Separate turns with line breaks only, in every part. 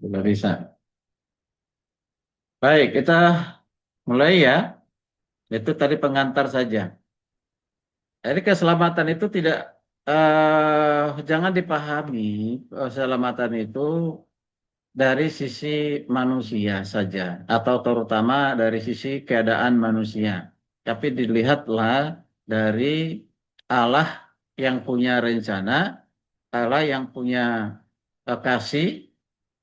Sudah bisa. Baik, kita mulai ya. Itu tadi pengantar saja. Jadi keselamatan itu tidak jangan dipahami keselamatan itu dari sisi manusia saja atau terutama dari sisi keadaan manusia. Tapi dilihatlah dari Allah yang punya rencana, Allah yang punya kasih,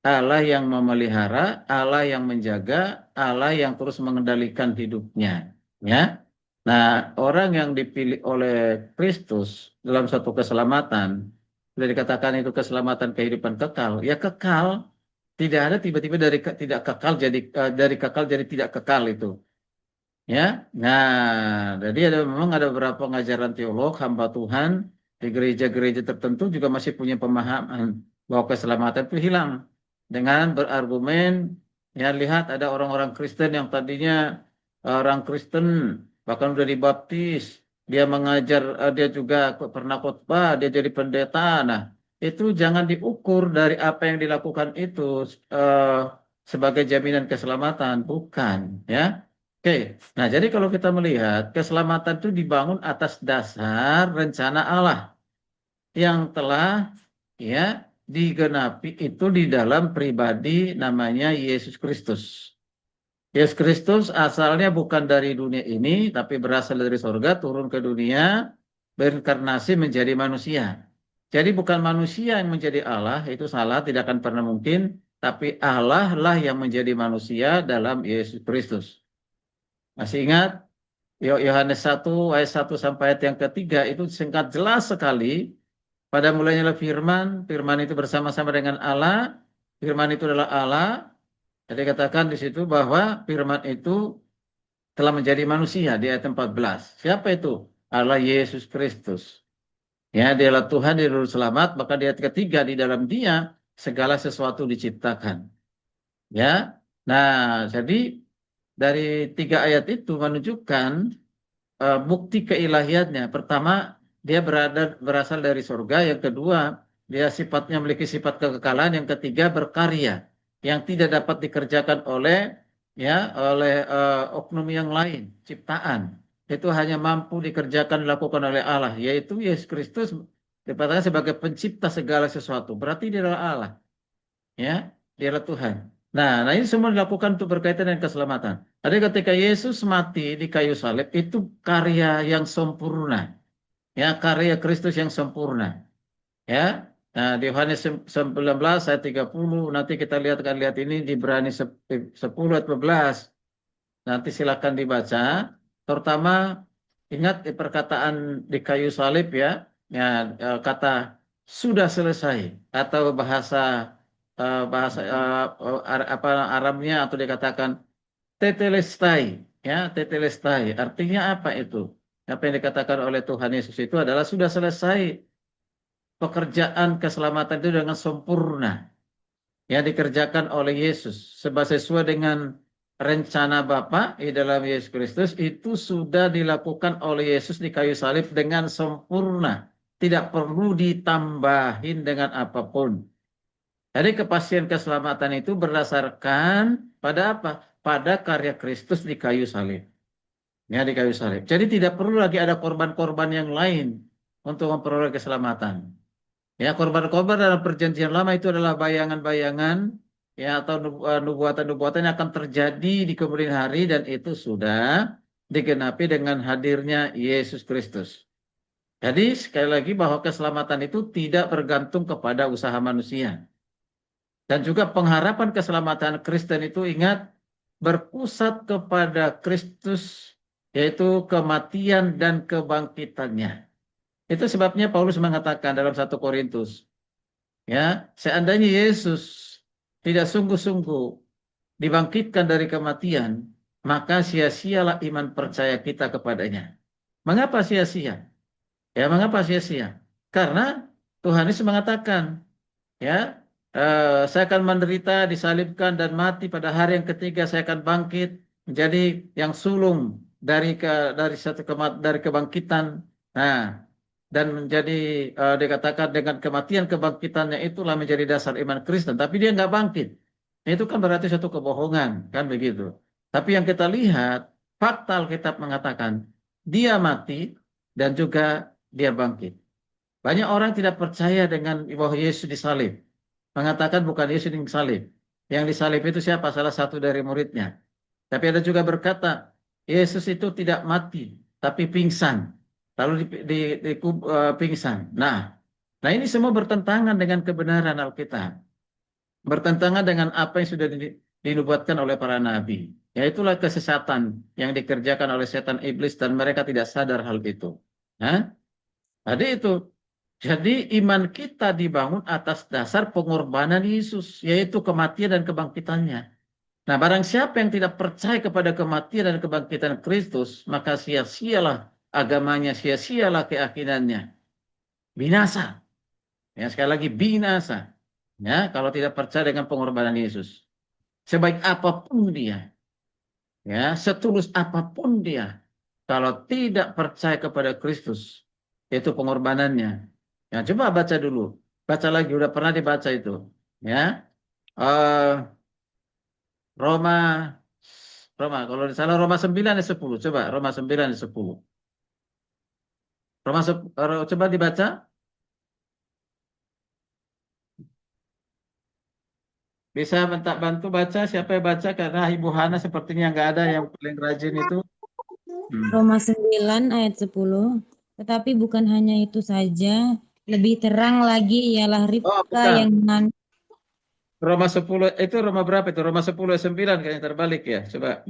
Allah yang memelihara, Allah yang menjaga, Allah yang terus mengendalikan hidupnya. Ya. Nah, orang yang dipilih oleh Kristus dalam satu keselamatan, sudah dikatakan itu keselamatan kehidupan kekal, ya kekal. Tidak ada tiba-tiba dari tidak kekal jadi dari kekal jadi tidak kekal itu. Ya. Nah, jadi memang ada beberapa pengajaran teolog hamba Tuhan di gereja-gereja tertentu juga masih punya pemahaman bahwa keselamatan itu hilang dengan berargumen ya lihat ada orang-orang Kristen yang tadinya orang Kristen bahkan udah dibaptis, dia mengajar dia juga pernah khotbah, dia jadi pendeta. Nah, itu jangan diukur dari apa yang dilakukan itu eh, sebagai jaminan keselamatan, bukan ya. Oke, nah jadi kalau kita melihat keselamatan itu dibangun atas dasar rencana Allah yang telah ya digenapi itu di dalam pribadi namanya Yesus Kristus. Yesus Kristus asalnya bukan dari dunia ini, tapi berasal dari sorga, turun ke dunia, berinkarnasi menjadi manusia. Jadi bukan manusia yang menjadi Allah, itu salah, tidak akan pernah mungkin, tapi Allah lah yang menjadi manusia dalam Yesus Kristus. Masih ingat? Yohanes 1 ayat 1 sampai ayat yang ketiga itu singkat jelas sekali. Pada mulanya adalah firman, firman itu bersama-sama dengan Allah, firman itu adalah Allah. Jadi katakan di situ bahwa firman itu telah menjadi manusia di ayat 14. Siapa itu? Allah Yesus Kristus. Ya, dialah Tuhan, dia juru selamat, maka di ayat ketiga di dalam dia segala sesuatu diciptakan. Ya. Nah, jadi dari tiga ayat itu menunjukkan bukti keilahiannya. Pertama, dia berasal dari surga. Yang kedua, dia sifatnya memiliki sifat kekekalan. Yang ketiga, berkarya yang tidak dapat dikerjakan oleh ya oknum yang lain, ciptaan. Itu hanya mampu dikerjakan dilakukan oleh Allah, yaitu Yesus Kristus dikatakan sebagai pencipta segala sesuatu. Berarti dia adalah Allah, ya, dia adalah Tuhan. Nah, ini semua dilakukan untuk berkaitan dengan keselamatan. Ada ketika Yesus mati di kayu salib itu karya yang sempurna, ya karya Kristus yang sempurna, ya. Nah, di Yohanes 19 ayat 30 nanti kita lihat ini di Ibrani 10 ayat 12. Nanti silakan dibaca. Terutama ingat di perkataan di kayu salib ya, ya kata sudah selesai atau bahasa bahasa apa Aramnya atau dikatakan tetelestai, ya tetelestai. Artinya apa itu? Apa yang dikatakan oleh Tuhan Yesus itu adalah sudah selesai pekerjaan keselamatan itu dengan sempurna yang dikerjakan oleh Yesus sebab sesuai dengan rencana Bapa di dalam Yesus Kristus itu sudah dilakukan oleh Yesus di kayu salib dengan sempurna, tidak perlu ditambahin dengan apapun. Jadi kepastian keselamatan itu berdasarkan pada apa? Pada karya Kristus di kayu salib. Ya, di kayu salib. Jadi tidak perlu lagi ada korban-korban yang lain untuk memperoleh keselamatan. Ya, korban-korban dalam perjanjian lama itu adalah bayangan-bayangan ya atau nubuatan-nubuatan yang akan terjadi di kemudian hari dan itu sudah digenapi dengan hadirnya Yesus Kristus. Jadi sekali lagi bahwa keselamatan itu tidak bergantung kepada usaha manusia. Dan juga pengharapan keselamatan Kristen itu ingat berpusat kepada Kristus yaitu kematian dan kebangkitannya. Itu sebabnya Paulus mengatakan dalam 1 Korintus, ya, seandainya Yesus tidak sungguh-sungguh dibangkitkan dari kematian, maka sia-sialah iman percaya kita kepadanya. Mengapa sia-sia? Ya, mengapa sia-sia? Karena Tuhan Yesus mengatakan, ya, saya akan menderita, disalibkan dan mati pada hari yang ketiga saya akan bangkit menjadi yang sulung dari dari dari kebangkitan. Nah, dan menjadi dikatakan dengan kematian kebangkitannya itulah menjadi dasar iman Kristen, tapi dia nggak bangkit. Itu kan berarti satu kebohongan, kan begitu. Tapi yang kita lihat, fakta Alkitab mengatakan dia mati dan juga dia bangkit. Banyak orang tidak percaya dengan bahwa Yesus disalib. Mengatakan bukan Yesus yang disalib. Yang disalib itu siapa? Salah satu dari muridnya. Tapi ada juga berkata, Yesus itu tidak mati, tapi pingsan. Lalu pingsan. Nah, ini semua bertentangan dengan kebenaran Alkitab. Bertentangan dengan apa yang sudah dinubuatkan oleh para nabi. Yaitulah kesesatan yang dikerjakan oleh setan iblis dan mereka tidak sadar hal itu. Nah, tadi itu. Jadi iman kita dibangun atas dasar pengorbanan Yesus, yaitu kematian dan kebangkitannya. Nah, barang siapa yang tidak percaya kepada kematian dan kebangkitan Kristus, maka sia-sialah agamanya, sia-sialah keyakinannya. Binasa. Ya, sekali lagi binasa. Ya, kalau tidak percaya dengan pengorbanan Yesus. Sebaik apapun dia, ya, setulus apapun dia, kalau tidak percaya kepada Kristus, itu pengorbanannya. Ya, coba baca dulu. Baca lagi, udah pernah dibaca itu. Ya, eh, Roma, kalau di sana Roma 9 ayat 10. Coba Roma 9 ayat 10. Coba dibaca. Bisa minta bantu baca, siapa yang baca? Karena Ibu Hana sepertinya nggak ada yang paling rajin itu.
Roma 9 ayat 10. Tetapi bukan hanya itu saja, lebih terang lagi ialah
Oh,
Ribka
bukan.
yang
Roma 10 itu Roma berapa itu? Roma 10 ayat 9 kayaknya terbalik ya. Coba.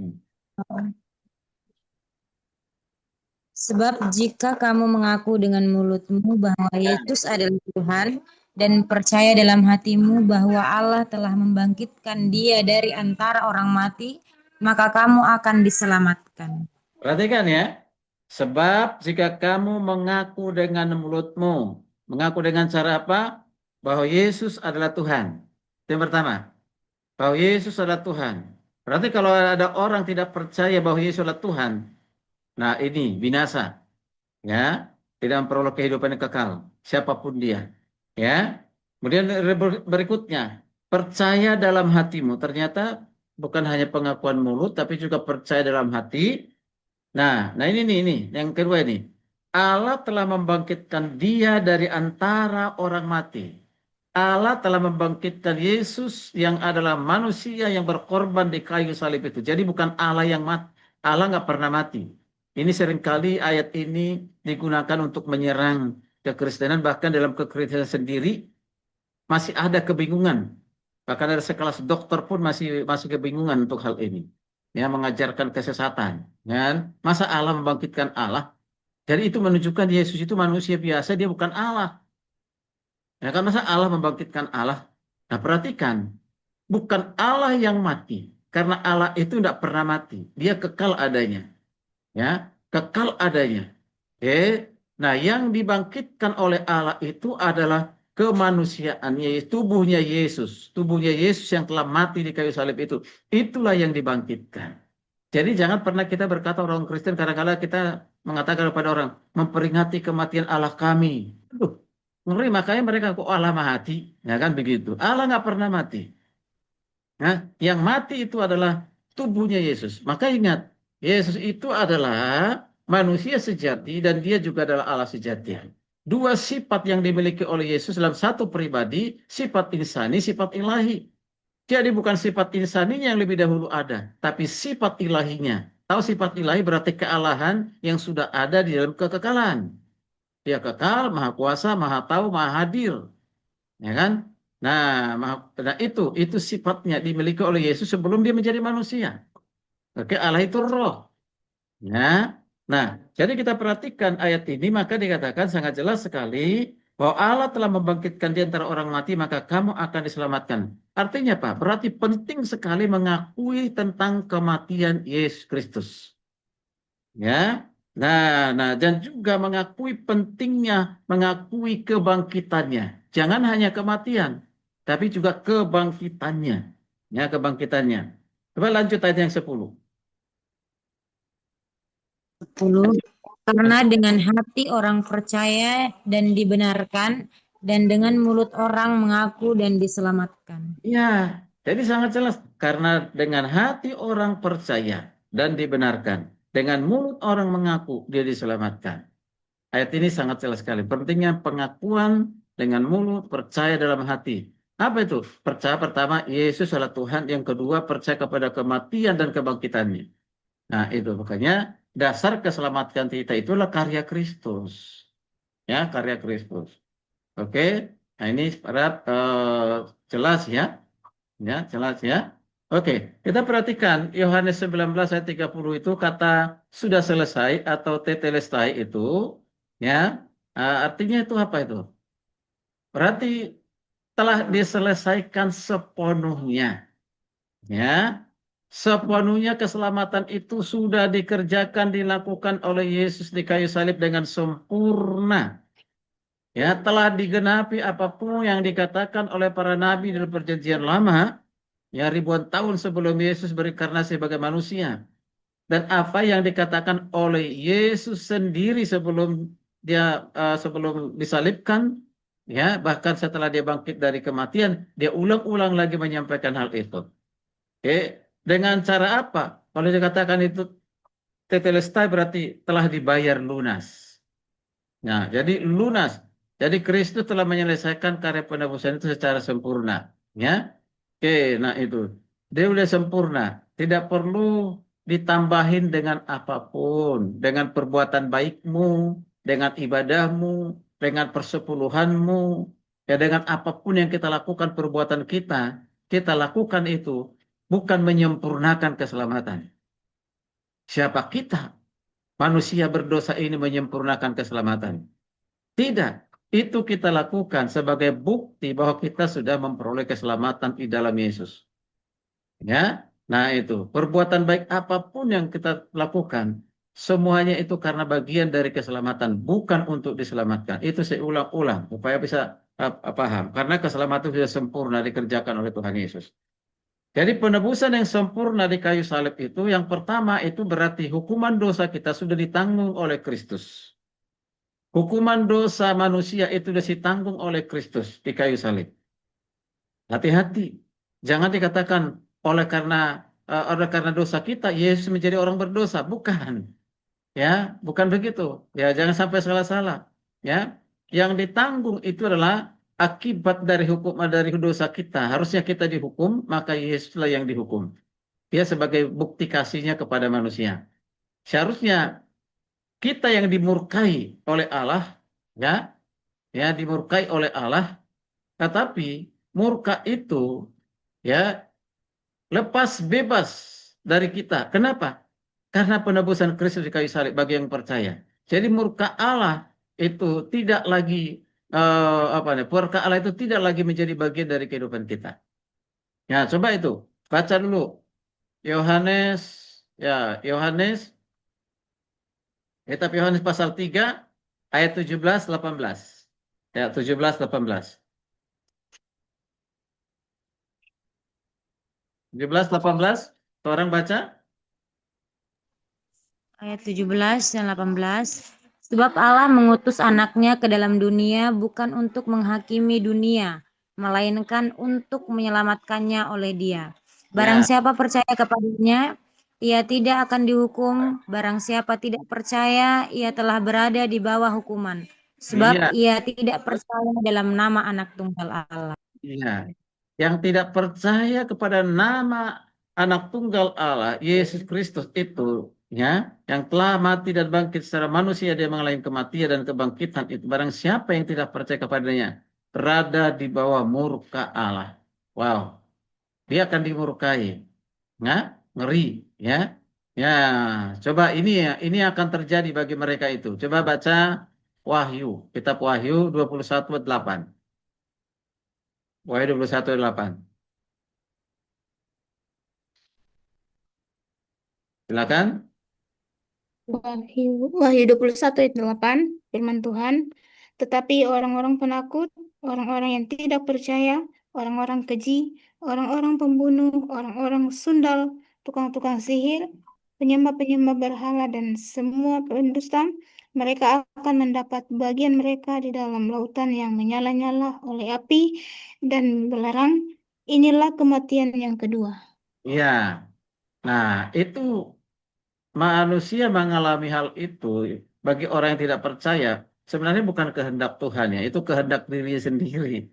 sebab jika kamu mengaku dengan mulutmu bahwa
Ya.
Yesus adalah Tuhan dan percaya dalam hatimu bahwa Allah telah membangkitkan Dia dari antara orang mati, maka kamu akan diselamatkan.
Perhatikan ya. Sebab jika kamu mengaku dengan mulutmu, mengaku dengan cara apa? Bahwa Yesus adalah Tuhan. Itu yang pertama. Bahwa Yesus adalah Tuhan. Berarti kalau ada orang tidak percaya bahwa Yesus adalah Tuhan, nah ini binasa. Ya, tidak memperoleh kehidupan yang kekal. Siapapun dia. Ya. Kemudian berikutnya, percaya dalam hatimu. Ternyata bukan hanya pengakuan mulut, tapi juga percaya dalam hati. Nah ini yang kedua ini. Allah telah membangkitkan dia dari antara orang mati. Allah telah membangkitkan Yesus yang adalah manusia yang berkorban di kayu salib itu. Jadi bukan Allah yang mati. Allah nggak pernah mati. Ini seringkali ayat ini digunakan untuk menyerang kekristenan. Bahkan dalam kekristenan sendiri masih ada kebingungan. Bahkan ada sekelas dokter pun masih kebingungan untuk hal ini. Ya, mengajarkan kesesatan. Kan? Masa Allah membangkitkan Allah? Jadi itu menunjukkan Yesus itu manusia biasa, dia bukan Allah. Ya kan masa Allah membangkitkan Allah? Nah, perhatikan, bukan Allah yang mati, karena Allah itu tidak pernah mati. Dia kekal adanya, ya, kekal adanya. Nah, yang dibangkitkan oleh Allah itu adalah kemanusiaan, yaitu tubuhnya Yesus yang telah mati di kayu salib itu. Itulah yang dibangkitkan. Jadi jangan pernah kita berkata orang Kristen kadang-kadang kita mengatakan kepada orang memperingati kematian Allah kami. Aduh, ngeri makanya mereka kok Allah mati, ya kan begitu. Allah nggak pernah mati. Nah, yang mati itu adalah tubuhnya Yesus. Maka ingat, Yesus itu adalah manusia sejati dan dia juga adalah Allah sejati. Dua sifat yang dimiliki oleh Yesus dalam satu pribadi, sifat insani, sifat ilahi. Jadi bukan sifat insaninya yang lebih dahulu ada, tapi sifat ilahinya. Tahu sifat ilahi berarti kealahan yang sudah ada di dalam kekekalan. Dia kekal, maha kuasa, maha tahu, maha hadir. Ya kan? Nah, itu sifatnya dimiliki oleh Yesus sebelum dia menjadi manusia. Oke, Allah itu roh. Ya. Nah, jadi kita perhatikan ayat ini maka dikatakan sangat jelas sekali bahwa Allah telah membangkitkan di antara orang mati maka kamu akan diselamatkan. Artinya apa? Berarti penting sekali mengakui tentang kematian Yesus Kristus. Ya. Nah, dan juga mengakui pentingnya mengakui kebangkitannya. Jangan hanya kematian, tapi juga kebangkitannya. Ya, kebangkitannya. Coba lanjut ayat yang 10.
10. Karena dengan hati orang percaya dan dibenarkan, dan dengan mulut orang mengaku dan diselamatkan.
Ya, jadi sangat jelas karena dengan hati orang percaya dan dibenarkan, dengan mulut orang mengaku dia diselamatkan. Ayat ini sangat jelas sekali. Pentingnya pengakuan dengan mulut, percaya dalam hati. Apa itu? Percaya pertama Yesus adalah Tuhan, yang kedua percaya kepada kematian dan kebangkitannya. Nah, itu makanya dasar keselamatan kita itulah karya Kristus. Ya, karya Kristus. Oke. Nah, ini harap jelas ya. Ya, jelas ya. Oke, kita perhatikan Yohanes 19 ayat 30 itu kata sudah selesai atau tetelestai itu ya. Artinya itu apa itu? Berarti telah diselesaikan sepenuhnya ya. Sepenuhnya keselamatan itu sudah dikerjakan dilakukan oleh Yesus di kayu salib dengan sempurna. Ya, telah digenapi apapun yang dikatakan oleh para nabi dalam perjanjian lama. Ya, ribuan tahun sebelum Yesus berinkarnasi sebagai manusia. Dan apa yang dikatakan oleh Yesus sendiri sebelum disalibkan, ya, bahkan setelah dia bangkit dari kematian, dia ulang-ulang lagi menyampaikan hal itu. Oke, dengan cara apa? Kalau dikatakan itu tetelestai berarti telah dibayar lunas. Nah, jadi lunas. Jadi Kristus telah menyelesaikan karya penebusan itu secara sempurna. Ya, oke, nah itu. Dia sudah sempurna. Tidak perlu ditambahin dengan apapun. Dengan perbuatan baikmu, dengan ibadahmu, dengan persepuluhanmu. Ya, dengan apapun yang kita lakukan perbuatan kita lakukan itu bukan menyempurnakan keselamatan. Siapa kita? Manusia berdosa ini menyempurnakan keselamatan. Tidak. Itu kita lakukan sebagai bukti bahwa kita sudah memperoleh keselamatan di dalam Yesus. Ya, nah itu perbuatan baik apapun yang kita lakukan, semuanya itu karena bagian dari keselamatan, bukan untuk diselamatkan. Itu saya ulang-ulang supaya bisa paham. Karena keselamatan sudah sempurna dikerjakan oleh Tuhan Yesus. Jadi penebusan yang sempurna di kayu salib itu, yang pertama itu berarti hukuman dosa kita sudah ditanggung oleh Kristus. Hukuman dosa manusia itu sudah ditanggung oleh Kristus di kayu salib. Hati-hati. Jangan dikatakan oleh karena dosa kita Yesus menjadi orang berdosa. Bukan. Ya, bukan begitu. Ya, jangan sampai salah-salah. Ya. Yang ditanggung itu adalah akibat dari dosa kita. Harusnya kita dihukum, maka Yesuslah yang dihukum. Dia sebagai bukti kasihnya kepada manusia. Seharusnya kita yang dimurkai oleh Allah, ya, ya dimurkai oleh Allah, tetapi murka itu ya lepas bebas dari kita. Kenapa? Karena penebusan Kristus di kayu salib bagi yang percaya. Jadi murka Allah itu tidak lagi murka Allah itu tidak lagi menjadi bagian dari kehidupan kita. Ya, coba itu baca dulu Yohanes ya Yohanes kitab Yohanes pasal 3 ayat 17-18. Ya, 17-18. 17-18, orang baca?
Ayat 17 dan 18. Sebab Allah mengutus anaknya ke dalam dunia bukan untuk menghakimi dunia, melainkan untuk menyelamatkannya oleh dia. Barang
Ya,
siapa percaya kepadanya, ia tidak akan dihukum. Barang siapa tidak percaya, ia telah berada di bawah hukuman. Sebab
iya,
ia tidak percaya dalam nama anak tunggal Allah.
iya. Yang tidak percaya kepada nama anak tunggal Allah, Yesus Kristus itu, ya, yang telah mati dan bangkit secara manusia, dia mengalami kematian dan kebangkitan itu. Barang siapa yang tidak percaya kepadanya, berada di bawah murka Allah. Wow, dia akan dimurkai. Nah, ngeri, ya. Ya, coba ini akan terjadi bagi mereka itu. Coba baca Wahyu, kitab Wahyu 21:8. Wahyu 21:8. Silakan.
Wahyu 21 ayat 8, firman Tuhan. Tetapi orang-orang penakut, orang-orang yang tidak percaya, orang-orang keji, orang-orang pembunuh, orang-orang sundal, tukang-tukang sihir, penyembah-penyembah berhala dan semua pendusta, mereka akan mendapat bagian mereka di dalam lautan yang menyala-nyala oleh api dan belerang. Inilah kematian yang kedua.
Ya, nah itu manusia mengalami hal itu bagi orang yang tidak percaya sebenarnya bukan kehendak Tuhan ya, itu kehendak diri sendiri.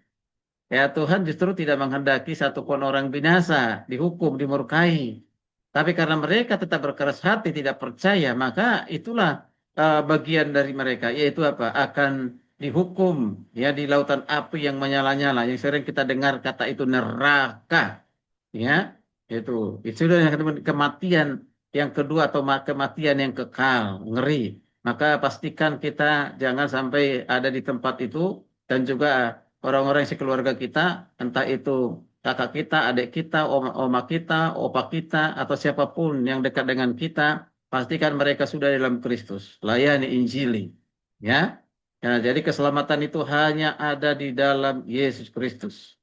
Ya Tuhan justru tidak menghendaki satupun orang binasa, dihukum, dimurkai. Tapi karena mereka tetap berkeras hati, tidak percaya, maka itulah bagian dari mereka, yaitu apa? Akan dihukum ya di lautan api yang menyala-nyala. Yang sering kita dengar kata itu neraka, ya itu. Itu sudah yang kematian yang kedua atau kematian yang kekal, ngeri. Maka pastikan kita jangan sampai ada di tempat itu dan juga orang-orang sekeluarga kita, entah itu kakak kita, adik kita, oma kita, opa kita, atau siapapun yang dekat dengan kita, pastikan mereka sudah dalam Kristus. Layani Injili. Ya. Ya, jadi keselamatan itu hanya ada di dalam Yesus Kristus.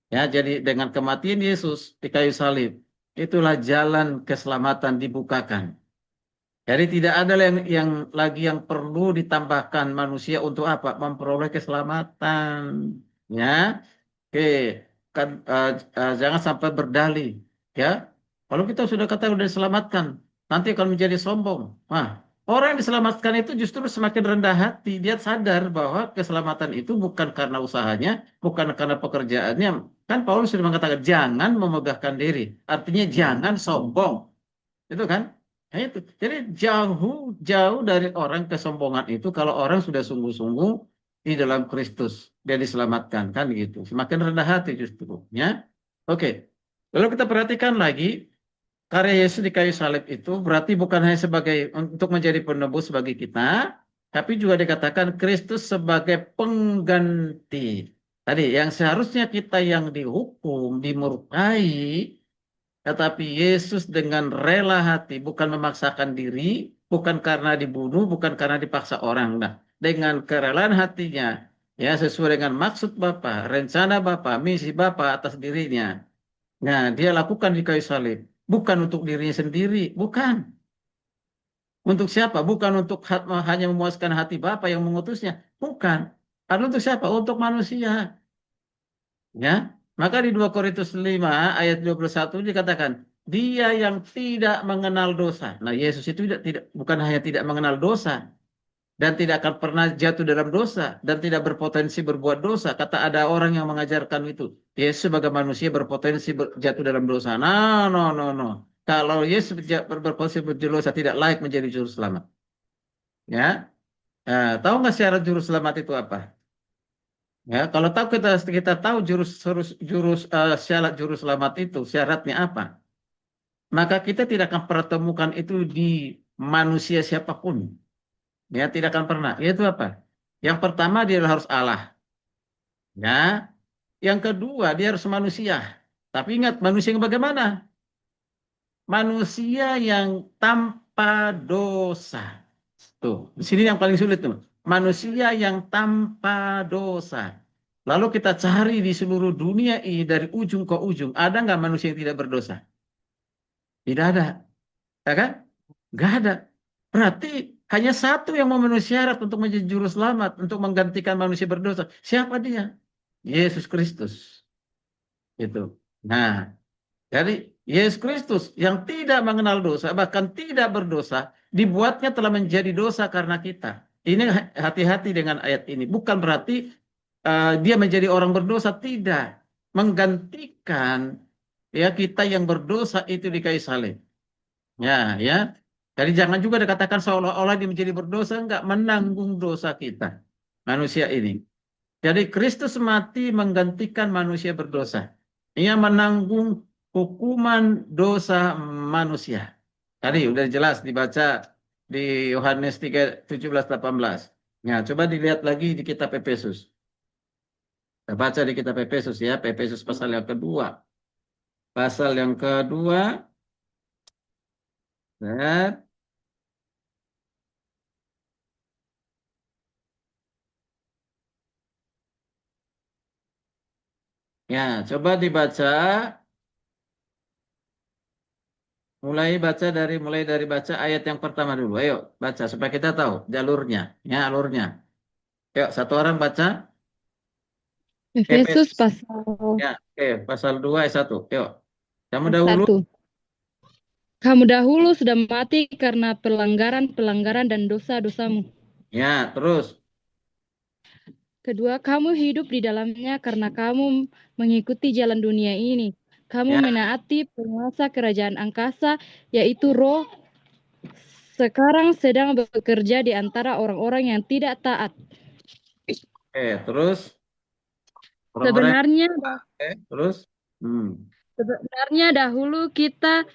Ya, jadi dengan kematian Yesus di kayu salib, itulah jalan keselamatan dibukakan. Jadi tidak ada yang lagi yang perlu ditambahkan manusia untuk apa? Memperoleh keselamatan. Ya. Oke, kan jangan sampai berdalih, ya. Kalau kita sudah kata sudah diselamatkan, nanti akan menjadi sombong. Nah, orang yang diselamatkan itu justru semakin rendah hati. Dia sadar bahwa keselamatan itu bukan karena usahanya, bukan karena pekerjaannya. Kan Paulus sudah mengatakan jangan memegahkan diri. Artinya jangan sombong, itu kan? Nah, itu. Jadi jauh dari orang kesombongan itu kalau orang sudah sungguh-sungguh di dalam Kristus dia diselamatkan kan gitu. Semakin rendah hati justru, ya. Oke. Lalu kita perhatikan lagi karya Yesus di kayu salib itu berarti bukan hanya sebagai untuk menjadi penebus bagi kita, tapi juga dikatakan Kristus sebagai pengganti. Tadi yang seharusnya kita yang dihukum, dimurkai, tetapi Yesus dengan rela hati, bukan memaksakan diri, bukan karena dibunuh, bukan karena dipaksa orang. Nah, dengan kerelaan hatinya, ya sesuai dengan maksud Bapa, rencana Bapa, misi Bapa atas dirinya. Nah, dia lakukan di kayu salib. Bukan untuk dirinya sendiri, bukan. Untuk siapa? Bukan untuk hanya memuaskan hati Bapa yang mengutusnya, bukan. Tapi untuk siapa? Untuk manusia. Ya, maka di 2 Korintus 5 ayat 21 dikatakan, dia yang tidak mengenal dosa. Nah, Yesus itu tidak bukan hanya tidak mengenal dosa dan tidak akan pernah jatuh dalam dosa dan tidak berpotensi berbuat dosa. Kata ada orang yang mengajarkan itu, Yesus sebagai manusia berpotensi jatuh dalam dosa. No, no, no, no. Kalau Yesus berpotensi berjatuh dosa tidak layak menjadi juru selamat. Ya, tahu nggak syarat juru selamat itu apa? Ya, kalau tahu kita tahu syarat juru selamat itu syaratnya apa, maka kita tidak akan pertemukan itu di manusia siapapun. Ya, tidak akan pernah. Itu apa? Yang pertama dia harus Allah. Ya, yang kedua dia harus manusia. Tapi ingat manusia yang bagaimana? Manusia yang tanpa dosa. Tuh, di sini yang paling sulit tuh. Manusia yang tanpa dosa. Lalu kita cari di seluruh dunia ini dari ujung ke ujung, ada nggak manusia yang tidak berdosa? Tidak ada, ya kan? Nggak ada. Berarti hanya satu yang memenuhi syarat untuk menjadi juru selamat, untuk menggantikan manusia berdosa. Siapa dia? Yesus Kristus. Itu. Nah, jadi Yesus Kristus yang tidak mengenal dosa, bahkan tidak berdosa, dibuatnya telah menjadi dosa karena kita. Ini hati-hati dengan ayat ini. Bukan berarti dia menjadi orang berdosa, tidak. Menggantikan ya kita yang berdosa itu di kayu salib. Ya, ya. Jadi jangan juga dikatakan seolah-olah dia menjadi berdosa, enggak menanggung dosa kita. Manusia ini. Jadi Kristus mati menggantikan manusia berdosa. Ia menanggung hukuman dosa manusia. Tadi udah jelas dibaca di Yohanes 3, 17-18. Nah, coba dilihat lagi di kitab Efesus. Kita baca di kitab Efesus ya, Efesus pasal yang kedua. Pasal yang kedua, ya, ya coba dibaca mulai dari baca ayat yang pertama dulu. Ayo baca supaya kita tahu jalurnya, ya alurnya. Yuk, satu orang baca.
Efesus
Efesus.
pasal
Ya, oke, pasal 2 ayat 1. Yuk. Kamu dahulu.
1. Kamu dahulu sudah mati karena pelanggaran-pelanggaran dan dosa-dosamu.
Ya, terus.
Kedua, kamu hidup di dalamnya karena kamu mengikuti jalan dunia ini. Kamu
Ya,
menaati penguasa kerajaan angkasa, yaitu roh sekarang sedang bekerja di antara orang-orang yang tidak taat.
oke, terus. Orang-orang.
Sebenarnya
Oke, terus. Hmm.
sebenarnya dahulu kita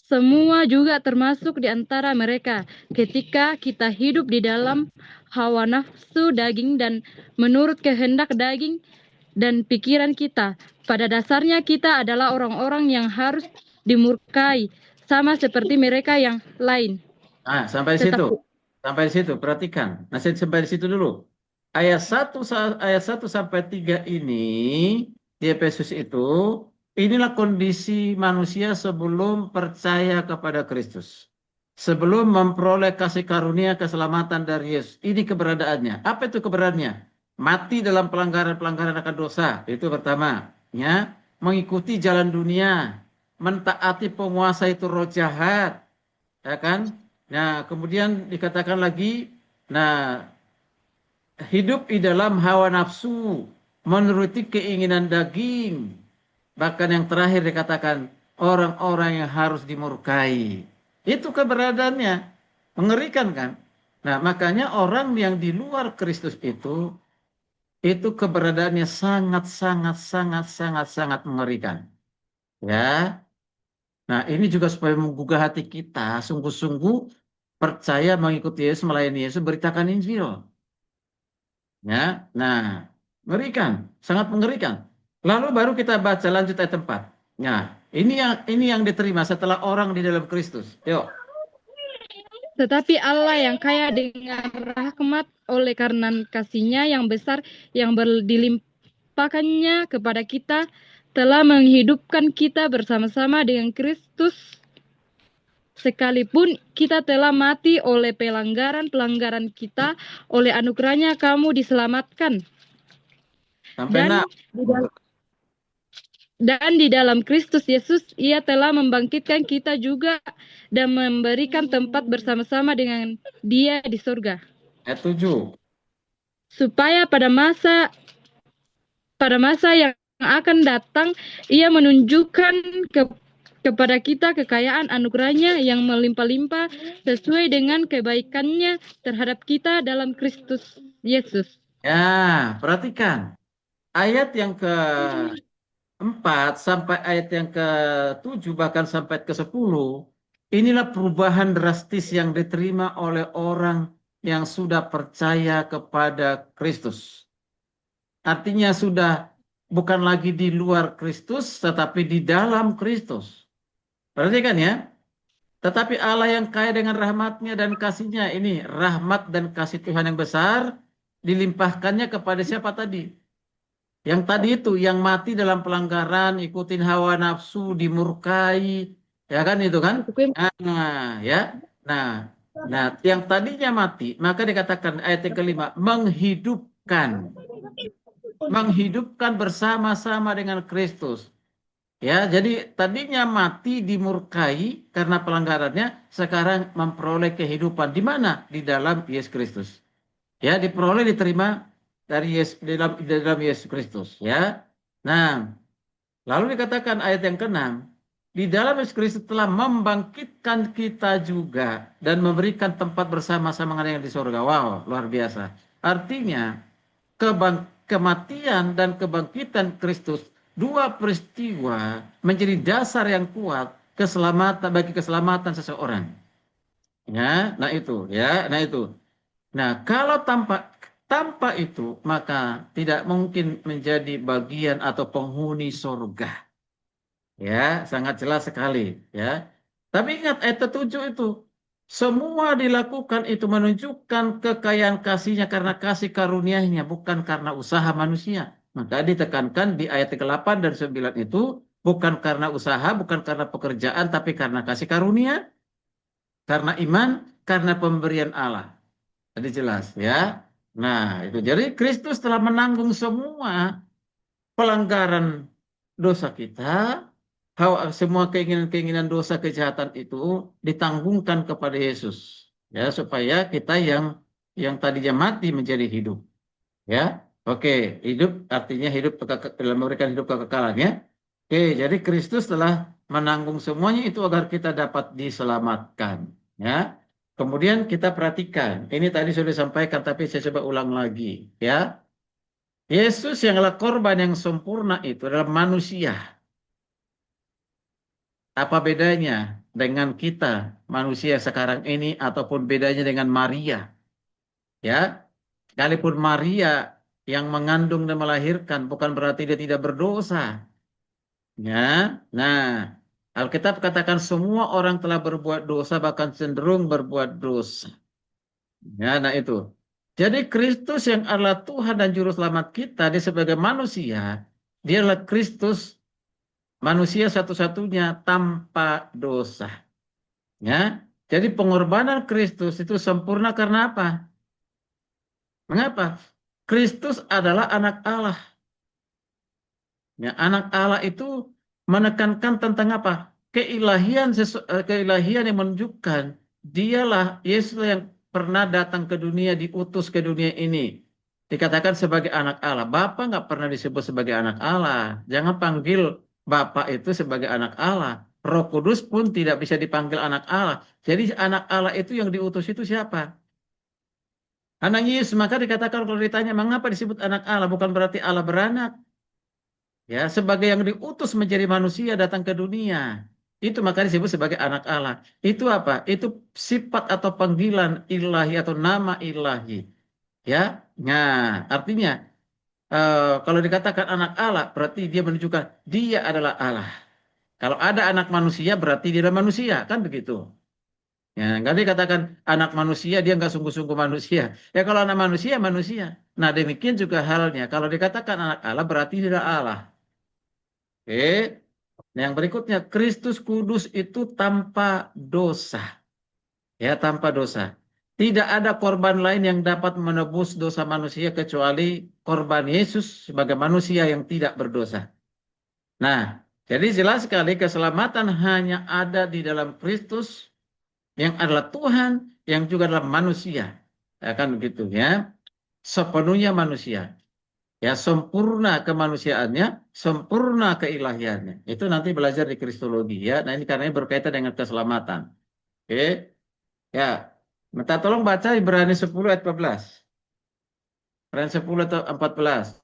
semua juga termasuk di antara mereka ketika kita hidup di dalam hawa nafsu daging dan menurut kehendak daging dan pikiran kita. Pada dasarnya kita adalah orang-orang yang harus dimurkai, sama seperti mereka yang lain.
Nah, sampai di situ.
Tetapi
Sampai di situ, perhatikan. Nah, sampai di situ dulu. Ayat 1 sampai 3 ini di Efesus itu, inilah kondisi manusia sebelum percaya kepada Kristus. Sebelum memperoleh kasih karunia keselamatan dari Yesus. Ini keberadaannya. Apa itu keberadaannya? Mati dalam pelanggaran-pelanggaran akan dosa. Itu pertama. Ya, mengikuti jalan dunia. Mentaati penguasa itu roh jahat. Ya kan? Nah, kemudian dikatakan lagi, nah, hidup di dalam hawa nafsu, menuruti keinginan daging. Bahkan yang terakhir dikatakan, orang-orang yang harus dimurkai. Itu keberadaannya. Mengerikan kan? Nah, makanya orang yang di luar Kristus itu keberadaannya sangat, sangat, sangat, sangat, sangat mengerikan. Ya, nah ini juga supaya menggugah hati kita, sungguh-sungguh percaya mengikuti Yesus, melayani Yesus, beritakan Injil. Ya, nah, mengerikan, sangat mengerikan. Lalu baru kita baca lanjut ayat 4. Nah, ini yang diterima setelah orang di dalam Kristus. Yuk.
Tetapi Allah yang kaya dengan rahmat oleh karena kasih-Nya yang besar yang dilimpahkannya kepada kita telah menghidupkan kita bersama-sama dengan Kristus sekalipun kita telah mati oleh pelanggaran-pelanggaran kita, oleh anugerahnya kamu diselamatkan.
Sampai
Dan
6.
di dalam Kristus Yesus, Ia telah membangkitkan kita juga dan memberikan tempat bersama-sama dengan Dia di surga.
Ayat 7.
Supaya pada masa yang akan datang, Ia menunjukkan kepada kita kekayaan anugerahnya yang melimpah-limpah sesuai dengan kebaikannya terhadap kita dalam Kristus Yesus.
Ya, perhatikan. Ayat yang ke-4 sampai ayat yang ke-7 bahkan sampai ke-10, inilah perubahan drastis yang diterima oleh orang yang sudah percaya kepada Kristus. Artinya sudah bukan lagi di luar Kristus, tetapi di dalam Kristus. Perhatikan ya. Tetapi Allah yang kaya dengan rahmatnya dan kasihnya, ini rahmat dan kasih Tuhan yang besar, dilimpahkannya kepada siapa tadi? Yang tadi itu, yang mati dalam pelanggaran, ikutin hawa nafsu, dimurkai, ya kan itu kan? Nah, ya. Nah, yang tadinya mati, maka dikatakan ayat yang kelima, menghidupkan bersama-sama dengan Kristus. Ya, jadi tadinya mati dimurkai karena pelanggarannya, sekarang memperoleh kehidupan di mana? Di dalam Yesus Kristus. Ya, diperoleh diterima dari Yesus di dalam Yesus Kristus, ya. Nah, lalu dikatakan ayat yang ke-6, di dalam Yesus Kristus telah membangkitkan kita juga dan memberikan tempat bersama-sama dengan yang di surga. Wow, luar biasa. Artinya kematian dan kebangkitan Kristus, dua peristiwa menjadi dasar yang kuat bagi keselamatan seseorang. Ya, nah itu, ya, nah itu. Nah, kalau tanpa itu, maka tidak mungkin menjadi bagian atau penghuni surga. Ya, sangat jelas sekali, ya. Tapi ingat ayat 7 itu, semua dilakukan itu menunjukkan kekayaan kasihnya karena kasih karunia-Nya, bukan karena usaha manusia. Maka ditekankan di ayat ke-8 dan 9 itu, Bukan karena usaha, bukan karena pekerjaan, tapi karena kasih karunia, karena iman, karena pemberian Allah. Tadi jelas ya. Nah, itu jadi Kristus telah menanggung semua pelanggaran dosa kita, semua keinginan-keinginan dosa kejahatan itu ditanggungkan kepada Yesus. Ya, supaya kita yang tadinya mati menjadi hidup. Ya. Oke, hidup artinya hidup dalam memberikan hidup kekekalan ya. Oke, jadi Kristus telah menanggung semuanya itu agar kita dapat diselamatkan. Ya. Kemudian kita perhatikan, ini tadi sudah disampaikan tapi saya coba ulang lagi. Ya, Yesus yang adalah korban yang sempurna itu adalah manusia. Apa bedanya dengan kita manusia sekarang ini ataupun bedanya dengan Maria? Ya, sekalipun Maria yang mengandung dan melahirkan bukan berarti dia tidak berdosa. Ya, nah, Alkitab katakan semua orang telah berbuat dosa bahkan cenderung berbuat dosa. Ya, nah itu. Jadi Kristus yang adalah Tuhan dan Juru Selamat kita, dia sebagai manusia, dia adalah Kristus manusia satu-satunya tanpa dosa. Ya, jadi pengorbanan Kristus itu sempurna karena apa? Mengapa? Kristus adalah anak Allah. Ya, anak Allah itu menekankan tentang apa? Keilahian yang menunjukkan dialah Yesus yang pernah datang ke dunia, diutus ke dunia ini. Dikatakan sebagai anak Allah. Bapa nggak pernah disebut sebagai anak Allah. Jangan panggil Bapa itu sebagai anak Allah. Roh Kudus pun tidak bisa dipanggil anak Allah. Jadi anak Allah itu yang diutus itu siapa? Anak Yesus. Maka dikatakan kalau ditanya mengapa disebut anak Allah, bukan berarti Allah beranak. Ya, sebagai yang diutus menjadi manusia datang ke dunia. Itu maka disebut sebagai anak Allah. Itu apa? Itu sifat atau panggilan ilahi atau nama ilahi. Ya, nah artinya kalau dikatakan anak Allah berarti dia menunjukkan dia adalah Allah. Kalau ada anak manusia berarti dia adalah manusia, kan begitu. Ya, nggak dikatakan anak manusia dia nggak sungguh-sungguh manusia. Ya kalau anak manusia manusia. Nah demikian juga halnya. Kalau dikatakan anak Allah berarti dia adalah Allah. Oke. Nah, yang berikutnya Kristus kudus itu tanpa dosa. Ya, tanpa dosa. Tidak ada korban lain yang dapat menebus dosa manusia kecuali korban Yesus sebagai manusia yang tidak berdosa. Nah, jadi jelas sekali keselamatan hanya ada di dalam Kristus yang adalah Tuhan yang juga adalah manusia. Ya kan begitu ya. Sepenuhnya manusia. Ya, sempurna kemanusiaannya, sempurna keilahiannya. Itu nanti belajar di Kristologi ya. Nah, ini karena berkaitan dengan keselamatan. Oke. Ya. Minta tolong baca Ibrani 10 ayat 14. Ibrani 10 atau 14.